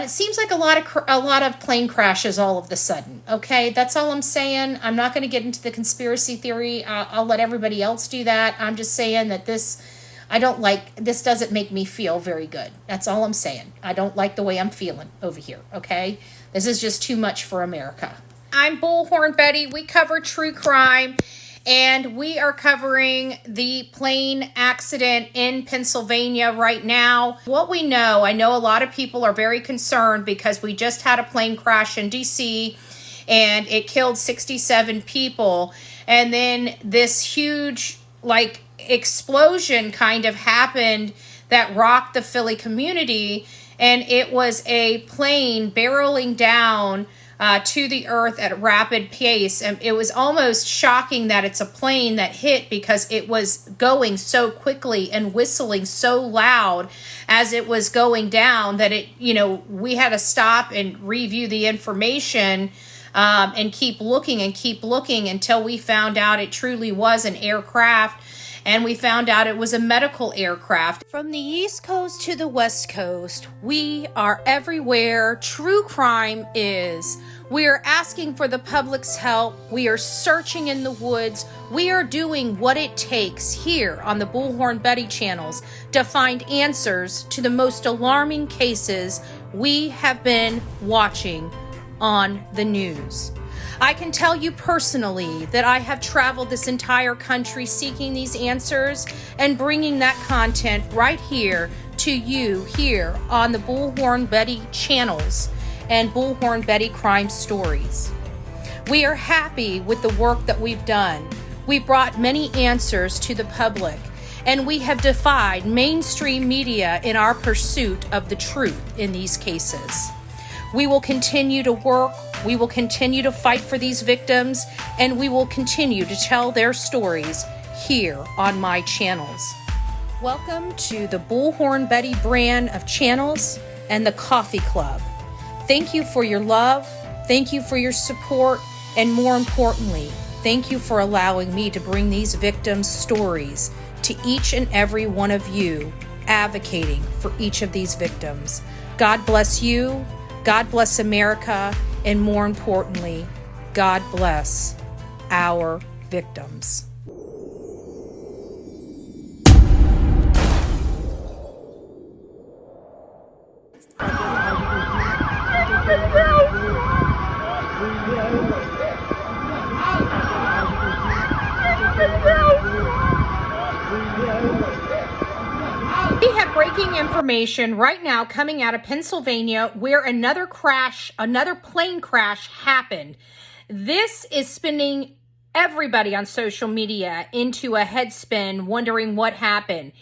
It seems like a lot of plane crashes all of the sudden. Okay, that's all I'm saying. I'm not going to get into the conspiracy theory. I'll let everybody else do that. I'm just saying that this doesn't make me feel very good. That's all I'm saying. I don't like the way I'm feeling over here. Okay, this is just too much for America. I'm Bullhorn Betty. We cover true crime. And we are covering the plane accident in Pennsylvania right now. What we know, I know a lot of people are very concerned because we just had a plane crash in DC and it killed 67 people. And then this huge explosion kind of happened that rocked the Philly community. And it was a plane barreling down to the earth at a rapid pace. And it was almost shocking that it's a plane that hit because it was going so quickly and whistling so loud as it was going down that we had to stop and review the information and keep looking until we found out it truly was an aircraft. And we found out it was a medical aircraft. From the East Coast to the West Coast, we are everywhere true crime is. We are asking for the public's help. We are searching in the woods. We are doing what it takes here on the Bullhorn Betty channels to find answers to the most alarming cases we have been watching on the news. I can tell you personally that I have traveled this entire country seeking these answers and bringing that content right here to you here on the Bullhorn Betty channels and Bullhorn Betty Crime Stories. We are happy with the work that we've done. We brought many answers to the public, and we have defied mainstream media in our pursuit of the truth in these cases. We will continue to work, we will continue to fight for these victims, and we will continue to tell their stories here on my channels. Welcome to the Bullhorn Betty brand of channels and the Coffee Club. Thank you for your love, thank you for your support, and more importantly, thank you for allowing me to bring these victims' stories to each and every one of you, advocating for each of these victims. God bless you. God bless America, and more importantly, God bless our victims. We have breaking information right now coming out of Pennsylvania where another plane crash happened. This is spinning everybody on social media into a head spin, wondering what happened.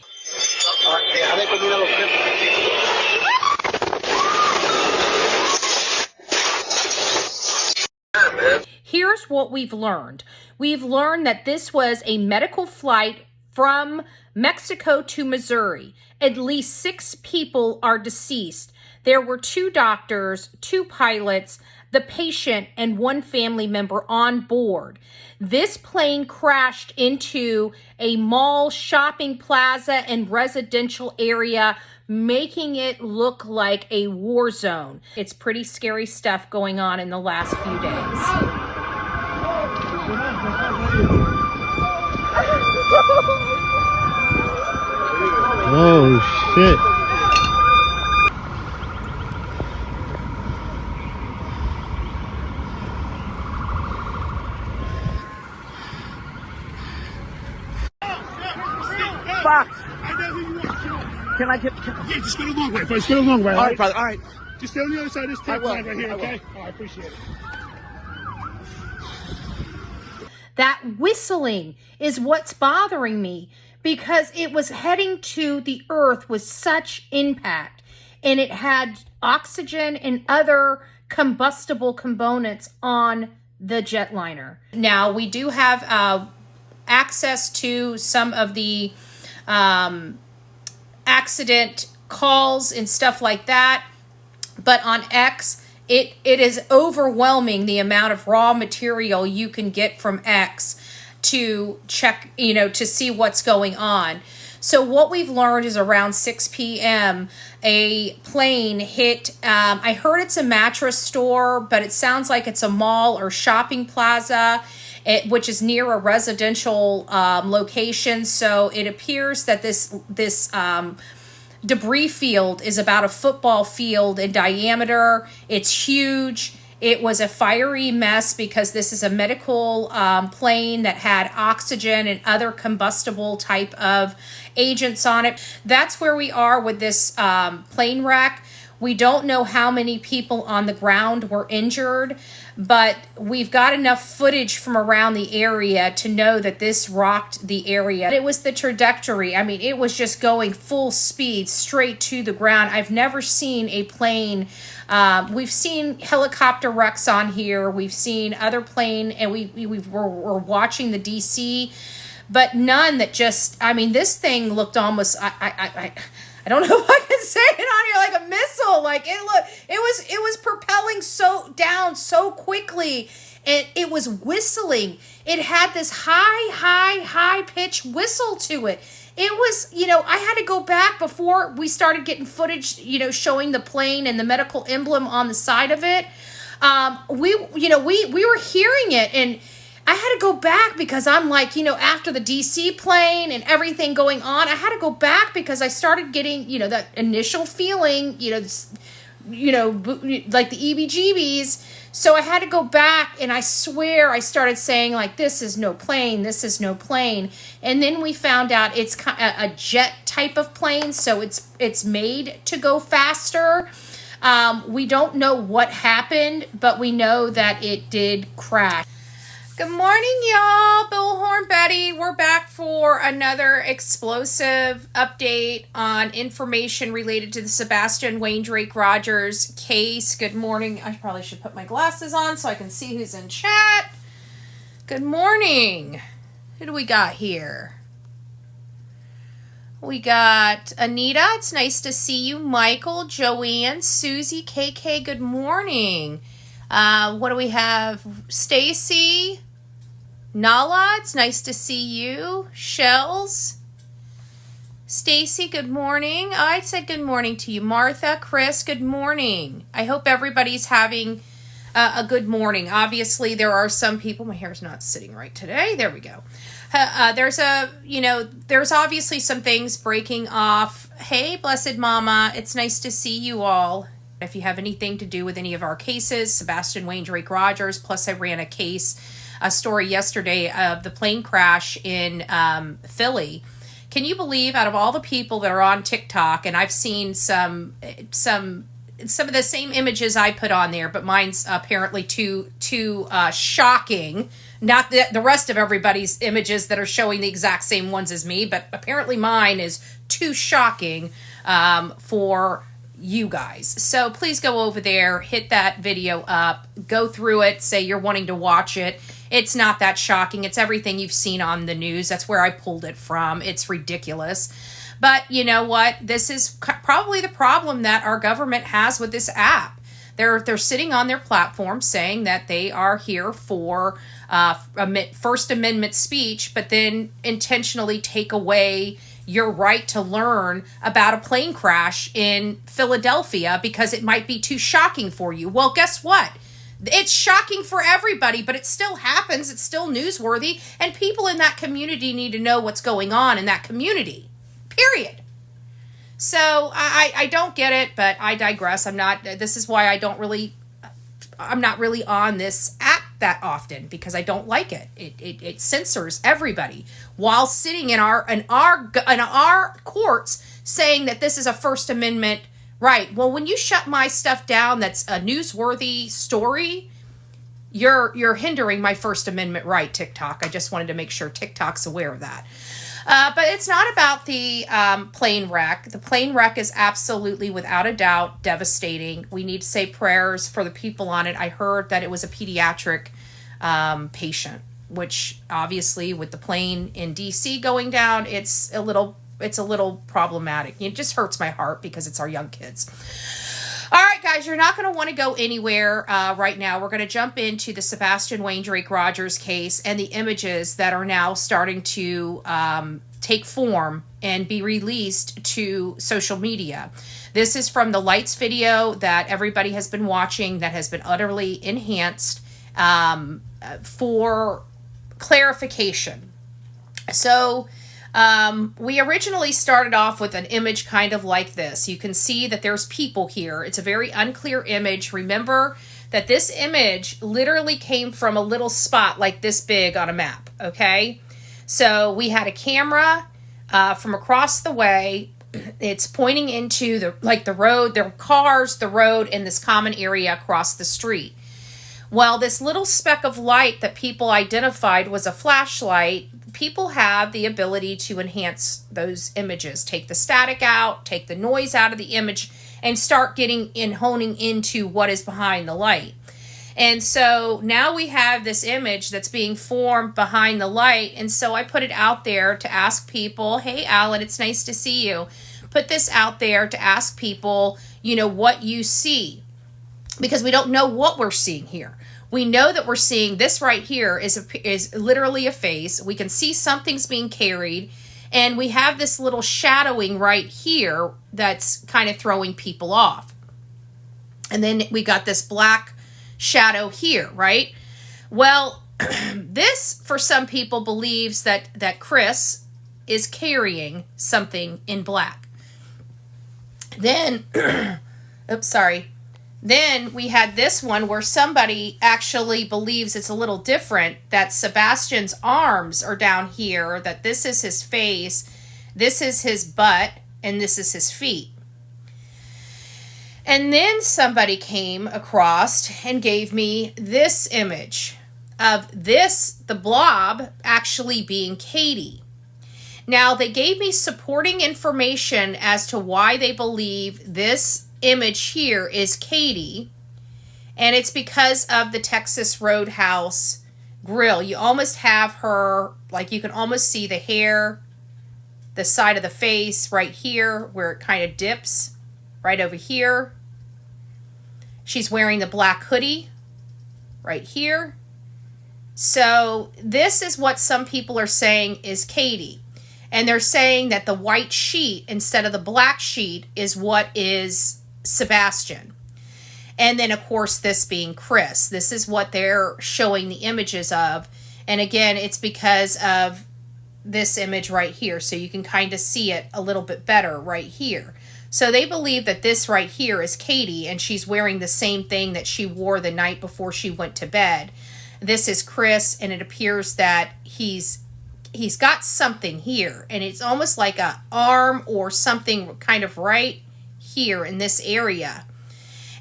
Here's what we've learned. We've learned that this was a medical flight from Mexico to Missouri. At least 6 people are deceased. There were 2 doctors, 2 pilots, the patient, and 1 family member on board. This plane crashed into a mall, shopping plaza, and residential area, making it look like a war zone. It's pretty scary stuff going on in the last few days. Oh shit. Fox. Can I get... Yeah, just go the long way. Just go the long way. All right, brother. All right. Just stay on the other side of this tape line right here, okay? All right, appreciate it. That whistling is what's bothering me because it was heading to the earth with such impact, and it had oxygen and other combustible components on the jetliner. Now, we do have access to some of the accident calls and stuff like that, but on X, it is overwhelming the amount of raw material you can get from X to check, to see what's going on. So what we've learned is around 6 p.m., a plane hit, I heard it's a mattress store, but it sounds like it's a mall or shopping plaza, which is near a residential location. So it appears that this debris field is about a football field in diameter. It's huge. It was a fiery mess because this is a medical plane that had oxygen and other combustible type of agents on it. That's where we are with this plane wreck. We don't know how many people on the ground were injured, but we've got enough footage from around the area to know that this rocked the area. It was the trajectory. I mean, it was just going full speed straight to the ground. I've never seen a plane. We've seen helicopter wrecks on here. We've seen other plane, and we're watching the DC, but none that just, I mean, this thing looked almost, I don't know if I can say it on here, like a missile. Like it was propelling so down so quickly, and it was whistling. It had this high pitch whistle to it. It was, I had to go back before we started getting footage, showing the plane and the medical emblem on the side of it. We were hearing it, and I had to go back because I'm like, after the DC plane and everything going on, I had to go back because I started getting, that initial feeling, like the EBGBs. So I had to go back, and I swear I started saying, like, this is no plane, this is no plane. And then we found out it's a jet type of plane, so it's made to go faster. We don't know what happened, but we know that it did crash. Good morning, y'all. Bullhorn Betty. We're back for another explosive update on information related to the Sebastian Wayne Drake Rogers case. Good morning. I probably should put my glasses on so I can see who's in chat. Good morning. Who do we got here? We got Anita. It's nice to see you. Michael, Joanne, Susie, KK. Good morning. What do we have? Stacy, Nala, it's nice to see you. Shells, Stacy, good morning. I said good morning to you. Martha, Chris, good morning. I hope everybody's having a good morning. Obviously, there are some people, my hair's not sitting right today. There we go. There's obviously some things breaking off. Hey, blessed mama, it's nice to see you all. If you have anything to do with any of our cases, Sebastian Wayne Drake Rogers, plus I ran a story yesterday of the plane crash in Philly. Can you believe, out of all the people that are on TikTok, and I've seen some of the same images I put on there, but mine's apparently too shocking. Not the rest of everybody's images that are showing the exact same ones as me, but apparently mine is too shocking for you guys. So please go over there, hit that video up, go through it, say you're wanting to watch it. It's not that shocking. It's everything you've seen on the news. That's where I pulled it from. It's ridiculous. But you know what? This is probably the problem that our government has with this app. They're sitting on their platform saying that they are here for First Amendment speech, but then intentionally take away your right to learn about a plane crash in Philadelphia because it might be too shocking for you. Well, guess what? It's shocking for everybody, but it still happens. It's still newsworthy, and people in that community need to know what's going on in that community. Period. So I don't get it, but I digress. This is why I'm not really on this app that often, because I don't like it. It censors everybody while sitting in our courts saying that this is a First Amendment right. Well, when you shut my stuff down, that's a newsworthy story, you're hindering my First Amendment right, TikTok. I just wanted to make sure TikTok's aware of that. But it's not about the plane wreck. The plane wreck is absolutely, without a doubt, devastating. We need to say prayers for the people on it. I heard that it was a pediatric patient, which obviously with the plane in DC going down, it's a little problematic. It just hurts my heart because it's our young kids. All right, guys, you're not going to want to go anywhere right now. We're going to jump into the Sebastian Wayne Drake Rogers case and the images that are now starting to take form and be released to social media. This is from the lights video that everybody has been watching that has been utterly enhanced for clarification. So we originally started off with an image kind of like this. You can see that there's people here. It's a very unclear image. Remember that this image literally came from a little spot like this big on a map, okay? So we had a camera from across the way. It's pointing into the road. There are cars, the road, and this common area across the street. Well, this little speck of light that people identified was a flashlight. People have the ability to enhance those images, take the static out, take the noise out of the image, and start getting in, honing into what is behind the light. And so now we have this image that's being formed behind the light. And so I put it out there to ask people, hey, Alan, it's nice to see you. Put this out there to ask people, what you see. Because we don't know what we're seeing here. We know that we're seeing this right here is literally a face. We can see something's being carried. And we have this little shadowing right here that's kind of throwing people off. And then we got this black shadow here, right? Well, this, for some people, believes that Chris is carrying something in black. Then, oops, sorry. Then we had this one where somebody actually believes it's a little different, that Sebastian's arms are down here, that this is his face, this is his butt, and this is his feet. And then somebody came across and gave me this image of the blob actually being Katie. Now, they gave me supporting information as to why they believe this image here is Katie, and it's because of the Texas Roadhouse grill. You almost have her, like you can almost see the hair, the side of the face right here where it kind of dips right over here. She's wearing the black hoodie right here. So this is what some people are saying is Katie. And they're saying that the white sheet instead of the black sheet is what is Sebastian. And then, of course, this being Chris. This is what they're showing the images of. And again, it's because of this image right here. So you can kind of see it a little bit better right here. So they believe that this right here is Katie, and she's wearing the same thing that she wore the night before she went to bed. This is Chris, and it appears that he's got something here, and it's almost like a arm or something kind of right here in this area.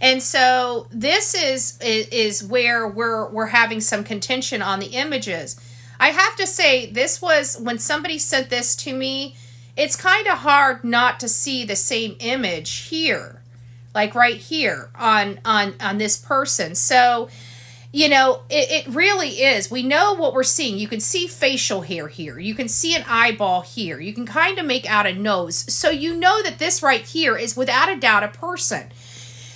And so this is where we're having some contention on the images. I have to say, this was, when somebody sent this to me, it's kind of hard not to see the same image here, like right here on this person. So, it really is. We know what we're seeing. You can see facial hair here. You can see an eyeball here. You can kind of make out a nose. So you know that this right here is without a doubt a person.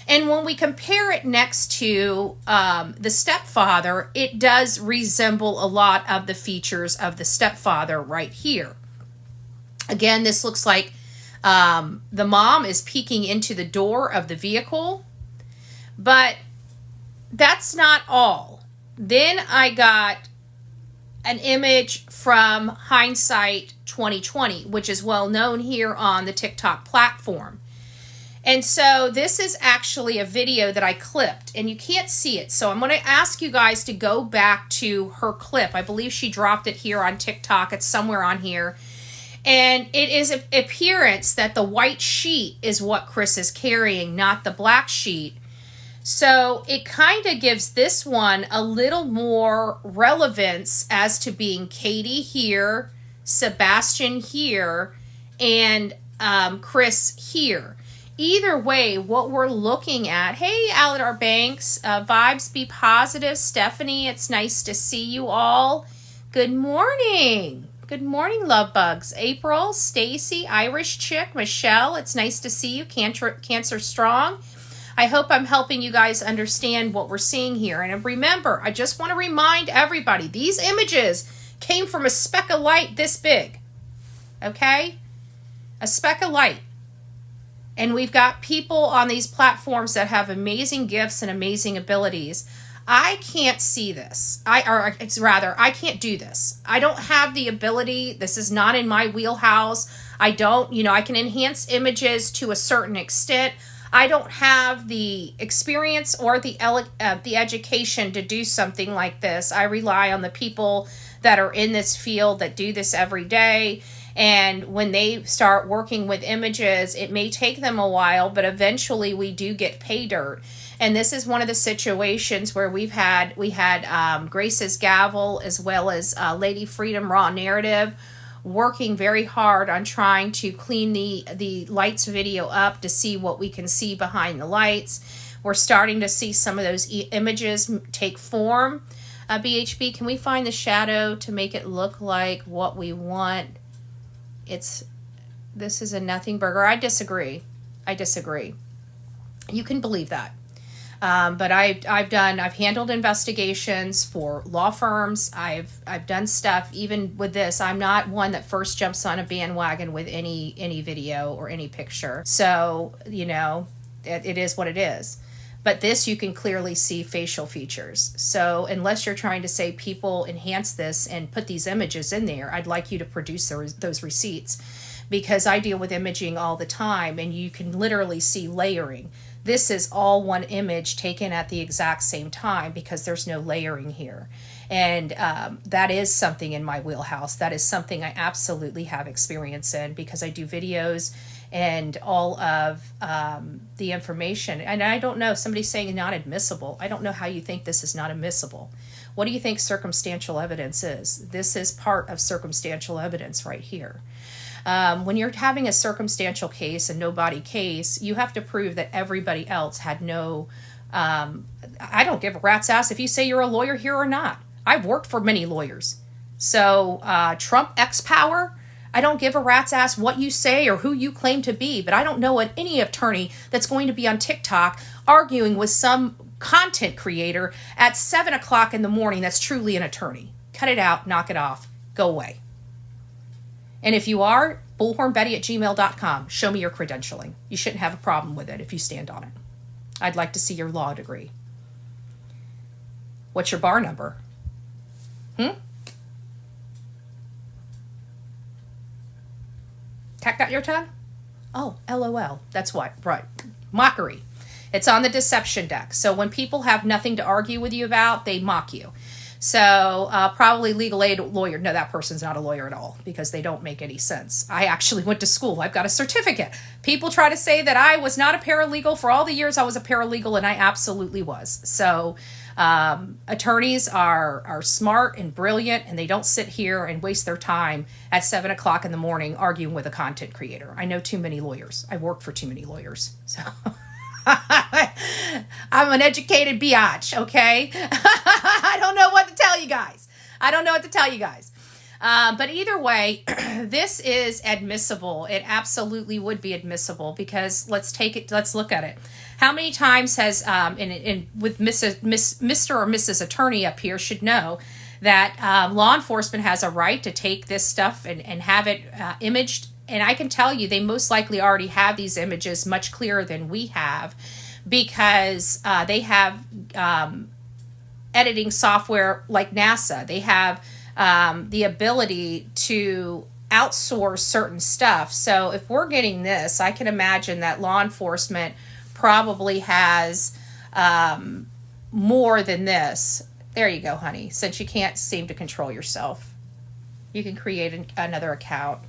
And when we compare it next to the stepfather, it does resemble a lot of the features of the stepfather right here. Again, this looks like the mom is peeking into the door of the vehicle. But that's not all. Then I got an image from Hindsight 2020, which is well known here on the TikTok platform. And so this is actually a video that I clipped, and you can't see it. So I'm going to ask you guys to go back to her clip. I believe she dropped it here on TikTok. It's somewhere on here. And it is an appearance that the white sheet is what Chris is carrying, not the black sheet. So it kind of gives this one a little more relevance as to being Katie here, Sebastian here, and Chris here. Either way, what we're looking at, hey, Aladar Banks, vibes be positive. Stephanie, it's nice to see you all. Good morning. Good morning, love bugs. April, Stacy, Irish Chick, Michelle, it's nice to see you. Cancer Strong. I hope I'm helping you guys understand what we're seeing here. And remember, I just want to remind everybody, these images came from a speck of light this big. okay? A speck of light. And we've got people on these platforms that have amazing gifts and amazing abilities. I can't see this. I can't do this. I don't have the ability. This is not in my wheelhouse. I don't, I can enhance images to a certain extent. I don't have the experience or the education to do something like this. I rely on the people that are in this field that do this every day. And when they start working with images, it may take them a while, but eventually we do get pay dirt. And this is one of the situations where we had Grace's Gavel as well as Lady Freedom Raw Narrative working very hard on trying to clean the lights video up to see what we can see behind the lights. We're starting to see some of those images take form. BHB, can we find the shadow to make it look like what we want? This is a nothing burger. I disagree. You can believe that. But I've handled investigations for law firms. I've done stuff even with this. I'm not one that first jumps on a bandwagon with any video or any picture. So, it is what it is. But this, you can clearly see facial features. So unless you're trying to say people enhance this and put these images in there, I'd like you to produce those receipts, because I deal with imaging all the time and you can literally see layering. This is all one image taken at the exact same time because there's no layering here. And that is something in my wheelhouse. That is something I absolutely have experience in because I do videos and all of the information. And I don't know, somebody's saying not admissible. I don't know how you think this is not admissible. What do you think circumstantial evidence is? This is part of circumstantial evidence right here. When you're having a circumstantial case, a no-body case, you have to prove that everybody else had no... I don't give a rat's ass if you say you're a lawyer here or not. I've worked for many lawyers. So Trump X power, I don't give a rat's ass what you say or who you claim to be, but I don't know any attorney that's going to be on TikTok arguing with some content creator at 7 o'clock in the morning that's truly an attorney. Cut it out, knock it off, go away. And if you are, bullhornbetty@gmail.com. Show me your credentialing. You shouldn't have a problem with it if you stand on it. I'd like to see your law degree. What's your bar number? Cat got your tongue? Oh, LOL. That's what. Right. Mockery. It's on the deception deck. So when people have nothing to argue with you about, they mock you. So probably legal aid lawyer. No, that person's not a lawyer at all because they don't make any sense. I actually went to school. I've got a certificate. People try to say that I was not a paralegal. For all the years I was a paralegal, and I absolutely was. So attorneys are smart and brilliant, and they don't sit here and waste their time at 7 o'clock in the morning arguing with a content creator. I know too many lawyers. I work for too many lawyers. So... I'm an educated biatch, okay? I don't know what to tell you guys. But either way, this is admissible. It absolutely would be admissible because let's look at it. How many times has, with Mr. or Mrs. Attorney up here should know that law enforcement has a right to take this stuff and have it imaged. And I can tell you they most likely already have these images much clearer than we have because they have editing software like NASA. They have the ability to outsource certain stuff. So if we're getting this, I can imagine that law enforcement probably has more than this. There you go, honey. Since you can't seem to control yourself, you can create another account.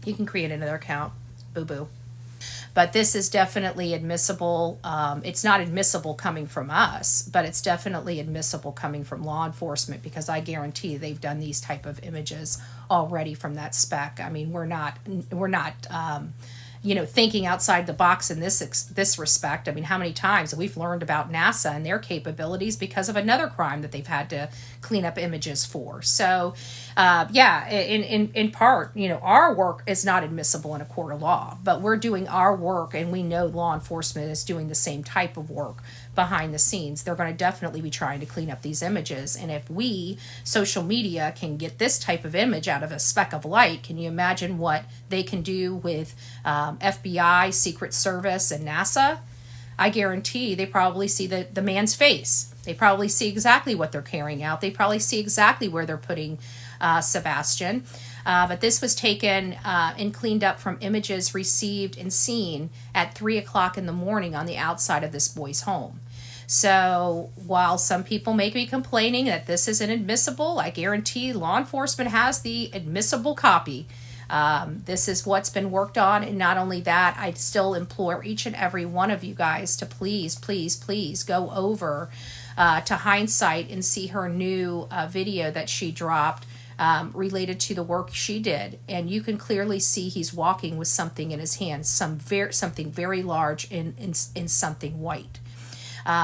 Boo-boo. But this is definitely admissible. It's not admissible coming from us, but it's definitely admissible coming from law enforcement because I guarantee they've done these type of images already from that spec. I mean, we're not thinking outside the box in this respect. I mean, how many times we've learned about NASA and their capabilities because of another crime that they've had to clean up images for. So, in part, our work is not admissible in a court of law, but we're doing our work, and we know law enforcement is doing the same type of work behind the scenes. They're going to definitely be trying to clean up these images, and if we, social media, can get this type of image out of a speck of light, can you imagine what they can do with FBI, Secret Service, and NASA? I guarantee they probably see the man's face. They probably see exactly what they're carrying out. They probably see exactly where they're putting Sebastian. But this was taken and cleaned up from images received and seen at 3 o'clock in the morning on the outside of this boy's home. So while some people may be complaining that this is inadmissible, I guarantee law enforcement has the admissible copy. This is what's been worked on. And not only that, I still implore each and every one of you guys to please, please, please go over to Hindsight and see her new video that she dropped related to the work she did. And you can clearly see he's walking with something in his hands, something very large in something white.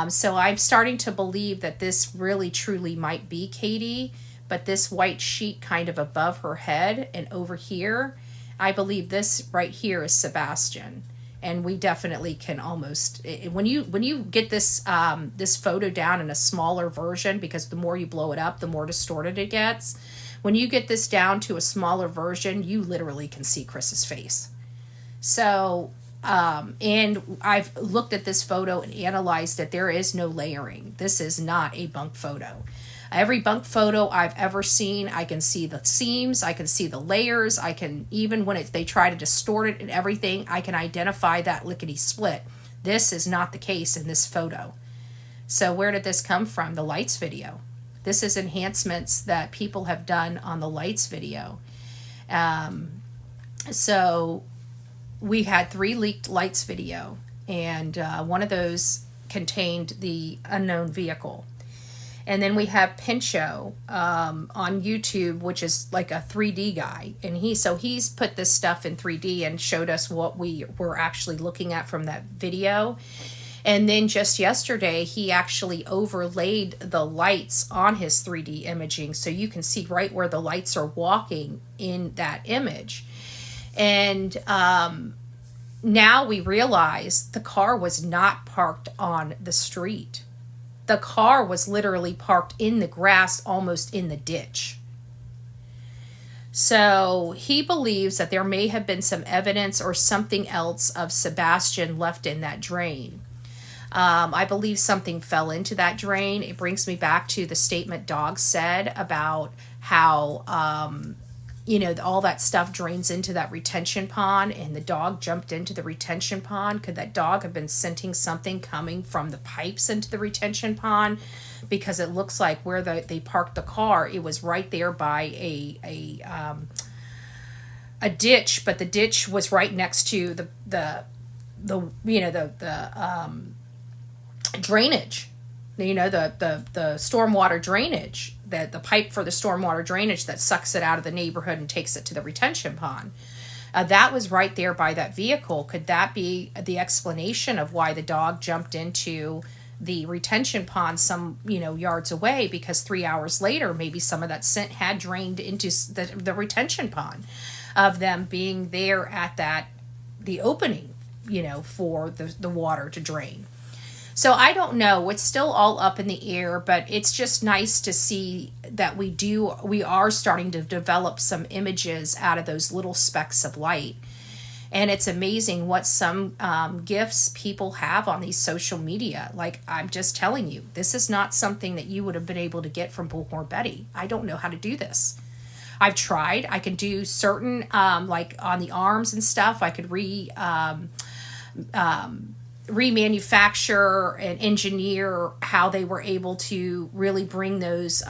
So I'm starting to believe that this really truly might be Katie, but this white sheet kind of above her head and over here, I believe this right here is Sebastian. And we definitely can almost, when you get this this photo down in a smaller version, because the more you blow it up, the more distorted it gets. When you get this down to a smaller version, you literally can see Chris's face. So, and I've looked at this photo and analyzed that there is no layering. This is not a bunk photo. Every bunk photo I've ever seen, I can see the seams, I can see the layers, I can, even when they try to distort it and everything, I can identify that lickety split. This is not the case in this photo. So where did this come from? The lights video. This is enhancements that people have done on the lights video. So we had 3 leaked lights video, and one of those contained the unknown vehicle. And then we have Pincho on YouTube, which is like a 3D guy. And he's put this stuff in 3D and showed us what we were actually looking at from that video. And then just yesterday, he actually overlaid the lights on his 3D imaging, so you can see right where the lights are walking in that image. And now we realize the car was not parked on the street. The car was literally parked in the grass, almost in the ditch. So he believes that there may have been some evidence or something else of Sebastian left in that drain. I believe something fell into that drain. It brings me back to the statement Dog said about how, all that stuff drains into that retention pond, and the dog jumped into the retention pond. Could that dog have been scenting something coming from the pipes into the retention pond? Because it looks like where they parked the car, it was right there by a ditch, but the ditch was right next to the drainage, the stormwater drainage, the pipe for the stormwater drainage that sucks it out of the neighborhood and takes it to the retention pond. That was right there by that vehicle. Could that be the explanation of why the dog jumped into the retention pond some, yards away? Because 3 hours later, maybe some of that scent had drained into the retention pond, of them being there at the opening, for the water to drain. So I don't know. It's still all up in the air, but it's just nice to see that we are starting to develop some images out of those little specks of light. And it's amazing what some gifts people have on these social media. Like, I'm just telling you, this is not something that you would have been able to get from Bullhorn Betty. I don't know how to do this. I've tried. I can do certain, like on the arms and stuff, I could remanufacture and engineer how they were able to really bring those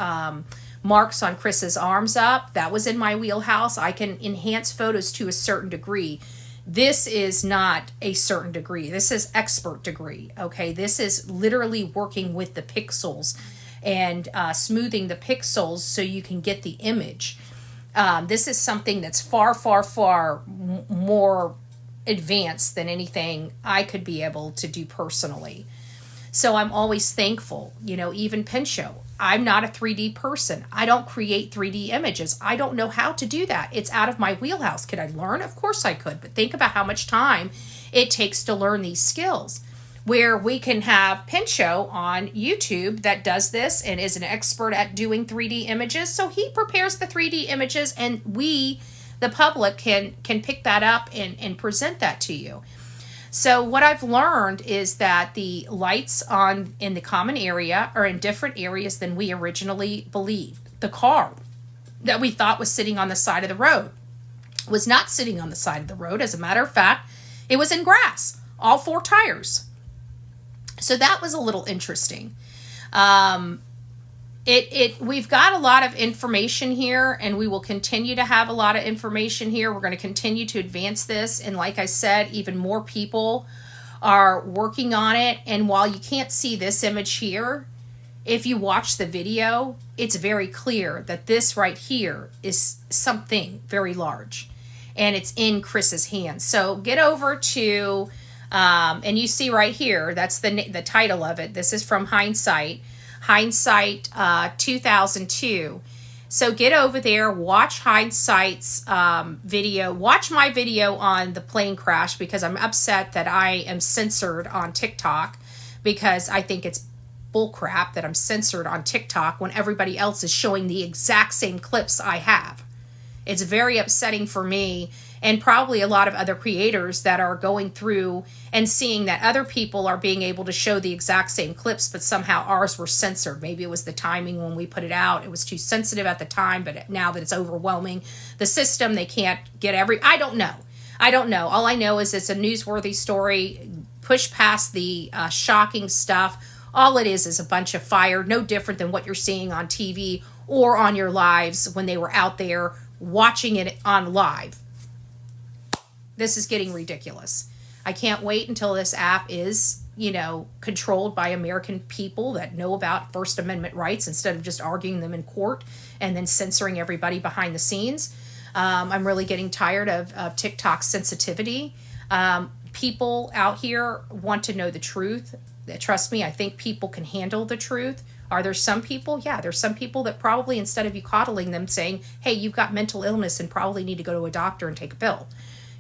marks on Chris's arms up. That was in my wheelhouse. I can enhance photos to a certain degree. This is not a certain degree. This is expert degree, okay? This is literally working with the pixels and smoothing the pixels so you can get the image. This is something that's far, far, far more advanced than anything I could be able to do personally. So I'm always thankful, even Pinchot. I'm not a 3D person. I don't create 3D images. I don't know how to do that. It's out of my wheelhouse. Could I learn? Of course I could. But think about how much time it takes to learn these skills. Where we can have Pinchot on YouTube that does this and is an expert at doing 3D images. So he prepares the 3D images, and we, the public, can pick that up and present that to you. So what I've learned is that the lights in the common area are in different areas than we originally believed. The car that we thought was sitting on the side of the road was not sitting on the side of the road. As a matter of fact, it was in grass, all 4 tires. So that was a little interesting. We've got a lot of information here, and we will continue to have a lot of information here. We're going to continue to advance this. And like I said, even more people are working on it. And while you can't see this image here, if you watch the video, it's very clear that this right here is something very large, and it's in Chris's hands. So get over to, and you see right here, that's the title of it. This is from Hindsight 2002. So get over there, watch Hindsight's video, watch my video on the plane crash, because I'm upset that I am censored on TikTok, because I think it's bullcrap that I'm censored on TikTok when everybody else is showing the exact same clips I have. It's very upsetting for me, and probably a lot of other creators that are going through and seeing that other people are being able to show the exact same clips, but somehow ours were censored. Maybe it was the timing when we put it out. It was too sensitive at the time, but now that it's overwhelming the system, they can't get I don't know. All I know is it's a newsworthy story. Push past the shocking stuff. All it is a bunch of fire, no different than what you're seeing on TV or on your lives when they were out there watching it on live. This is getting ridiculous. I can't wait until this app is, controlled by American people that know about First Amendment rights, instead of just arguing them in court and then censoring everybody behind the scenes. I'm really getting tired of TikTok's sensitivity. People out here want to know the truth. Trust me, I think people can handle the truth. Are there some people? Yeah, there's some people that probably, instead of you coddling them, saying, hey, you've got mental illness and probably need to go to a doctor and take a pill.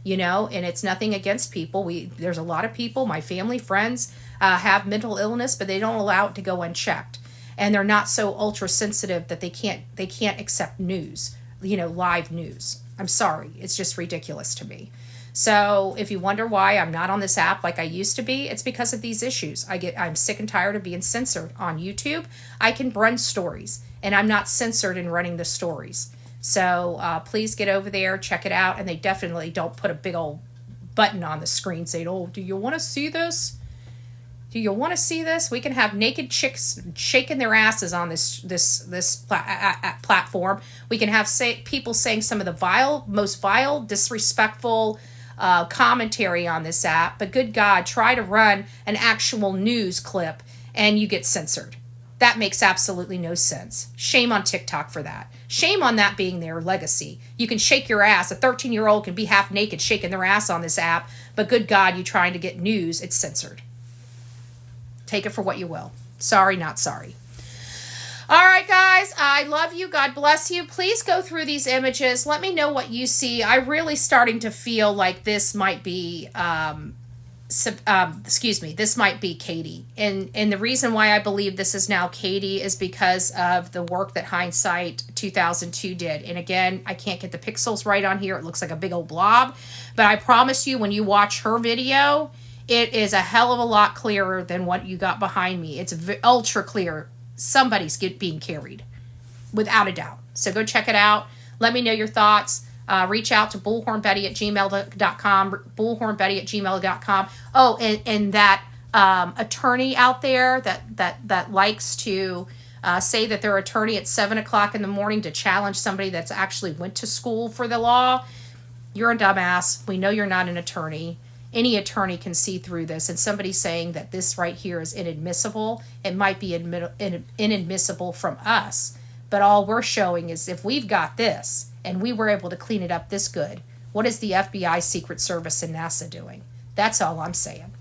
And it's nothing against people. There's a lot of people, my family, friends, have mental illness, but they don't allow it to go unchecked. And they're not so ultra sensitive that they can't accept news, live news. I'm sorry. It's just ridiculous to me. So if you wonder why I'm not on this app like I used to be, it's because of these issues. I'm sick and tired of being censored on YouTube. I can run stories, and I'm not censored in running the stories. So please get over there, check it out. And they definitely don't put a big old button on the screen saying, oh, do you want to see this? Do you want to see this? We can have naked chicks shaking their asses on this platform. We can have people saying some of the most vile, disrespectful commentary on this app. But good God, try to run an actual news clip and you get censored. That makes absolutely no sense. Shame on TikTok for that. Shame on that being their legacy. You can shake your ass. A 13-year-old can be half naked shaking their ass on this app, but good God, you trying to get news, it's censored. Take it for what you will. Sorry, not sorry. All right, guys, I love you. God bless you. Please go through these images. Let me know what you see. I'm really starting to feel like this might be... this might be Katie. And the reason why I believe this is now Katie is because of the work that Hindsight 2002 did. And again, I can't get the pixels right on here. It looks like a big old blob. But I promise you, when you watch her video, it is a hell of a lot clearer than what you got behind me. It's ultra clear. Somebody's being carried, without a doubt. So go check it out. Let me know your thoughts. Reach out to bullhornbetty@gmail.com, bullhornbetty@gmail.com. Oh, and that attorney out there that likes to say that their attorney at 7 o'clock in the morning to challenge somebody that's actually went to school for the law, you're a dumbass. We know you're not an attorney. Any attorney can see through this. And somebody saying that this right here is inadmissible, it might be inadmissible from us. But all we're showing is if we've got this, and we were able to clean it up this good, What is the FBI, Secret Service, and NASA doing? That's all I'm saying.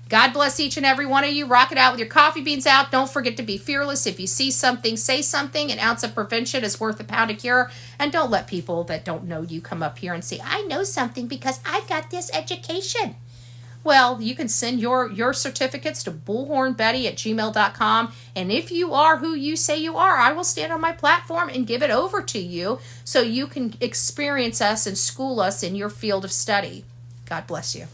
God bless each and every one of you. Rock it out with your coffee beans out. Don't forget to be fearless. If you see something, say something. An ounce of prevention is worth a pound of cure. And don't let people that don't know you come up here and say, I know something because I've got this education. Well, you can send your certificates to bullhornbetty@gmail.com. And if you are who you say you are, I will stand on my platform and give it over to you so you can experience us and school us in your field of study. God bless you.